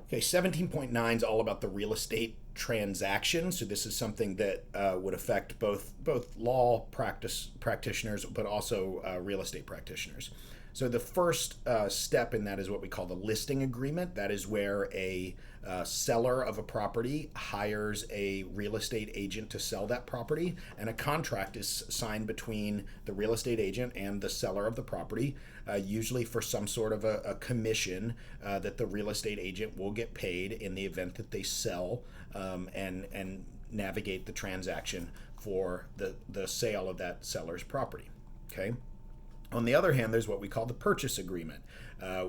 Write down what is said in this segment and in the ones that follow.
Okay, 17.9 is all about the real estate transaction. So this is something that would affect both law practitioners, but also real estate practitioners. So the first step in that is what we call the listing agreement. That is where a seller of a property hires a real estate agent to sell that property, and a contract is signed between the real estate agent and the seller of the property, usually for some sort of a commission that the real estate agent will get paid in the event that they sell and navigate the transaction for the sale of that seller's property. Okay. On the other hand, there's what we call the purchase agreement,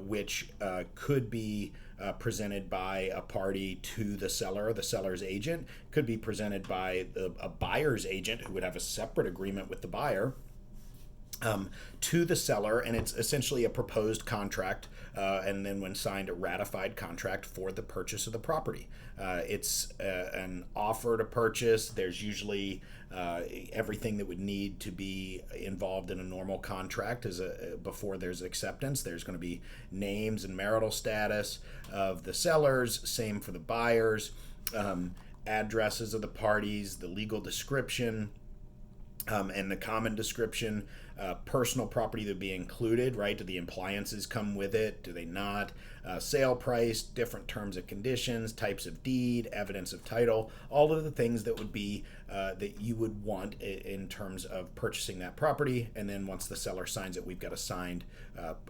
which could be presented by a party to the seller, the seller's agent, could be presented by a buyer's agent who would have a separate agreement with the buyer, to the seller, and it's essentially a proposed contract, and then when signed, a ratified contract for the purchase of the property. It's an offer to purchase. There's usually everything that would need to be involved in a normal contract before there's acceptance. There's going to be names and marital status of the sellers, same for the buyers, addresses of the parties, the legal description, and the common description, personal property that would be included, right? Do the appliances come with it? Do they not? Sale price, different terms and conditions, types of deed, evidence of title, all of the things that would be that you would want in terms of purchasing that property. And then once the seller signs it, we've got a signed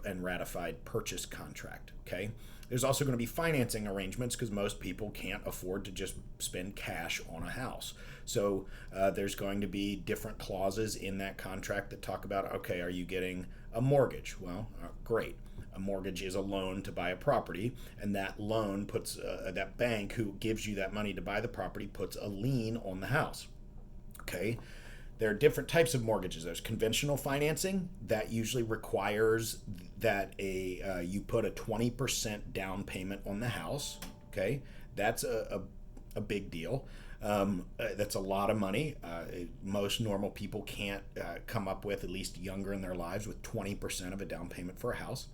and ratified purchase contract, okay? There's also going to be financing arrangements because most people can't afford to just spend cash on a house. So there's going to be different clauses in that contract that talk about, okay, are you getting a mortgage? Well, great. A mortgage is a loan to buy a property, and that loan puts, that bank who gives you that money to buy the property puts a lien on the house. Okay. There are different types of mortgages. There's conventional financing that usually requires that you put a 20% down payment on the house. Okay, that's a big deal. That's a lot of money. Most normal people can't come up with, at least younger in their lives, with 20% of a down payment for a house.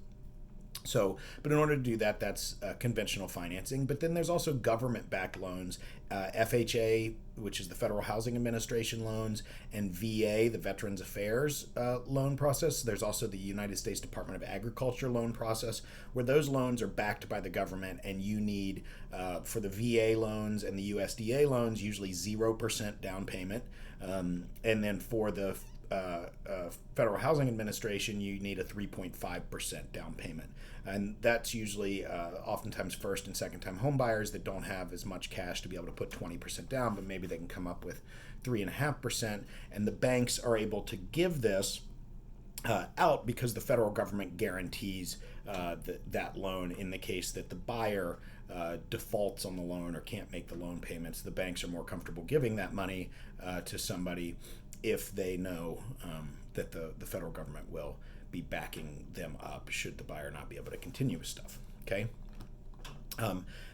So, but in order to do that, that's conventional financing. But then there's also government-backed loans, FHA, which is the Federal Housing Administration loans, and VA, the Veterans Affairs loan process. There's also the United States Department of Agriculture loan process, where those loans are backed by the government, and you need, for the VA loans and the USDA loans, usually 0% down payment. And then for the Federal Housing Administration, you need a 3.5% down payment. And that's usually oftentimes first and second time home buyers that don't have as much cash to be able to put 20% down, but maybe they can come up with 3.5%. And the banks are able to give this out because the federal government guarantees that loan in the case that the buyer defaults on the loan or can't make the loan payments. The banks are more comfortable giving that money to somebody if they know that the federal government will be backing them up should the buyer not be able to continue with stuff, okay?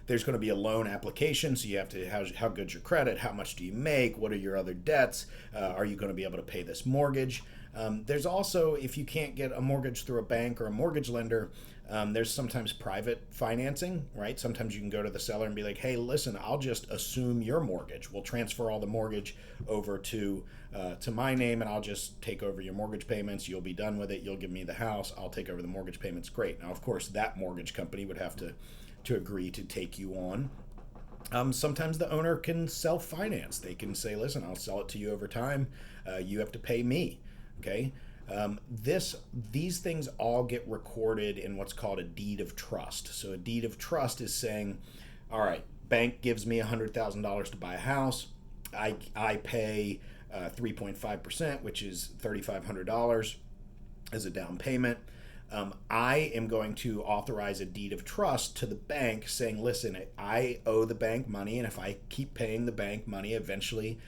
There's going to be a loan application, so you have to, how good's your credit, how much do you make, what are your other debts, are you going to be able to pay this mortgage? There's also, if you can't get a mortgage through a bank or a mortgage lender, there's sometimes private financing, right? Sometimes you can go to the seller and be like, hey, listen, I'll just assume your mortgage. We'll transfer all the mortgage over to my name, and I'll just take over your mortgage payments. You'll be done with it. You'll give me the house. I'll take over the mortgage payments. Great. Now, of course, that mortgage company would have to agree to take you on. Sometimes the owner can self-finance. They can say, listen, I'll sell it to you over time. You have to pay me. Okay. These things all get recorded in what's called a deed of trust. So a deed of trust is saying, all right, bank gives me $100,000 to buy a house. I pay 3.5%, which is $3,500 as a down payment. I am going to authorize a deed of trust to the bank saying, listen, I owe the bank money, and if I keep paying the bank money, eventually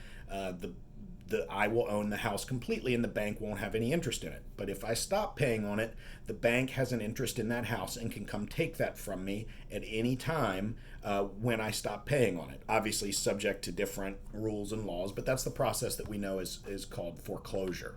I will own the house completely and the bank won't have any interest in it. But if I stop paying on it, the bank has an interest in that house and can come take that from me at any time when I stop paying on it. Obviously subject to different rules and laws, but that's the process that we know is called foreclosure.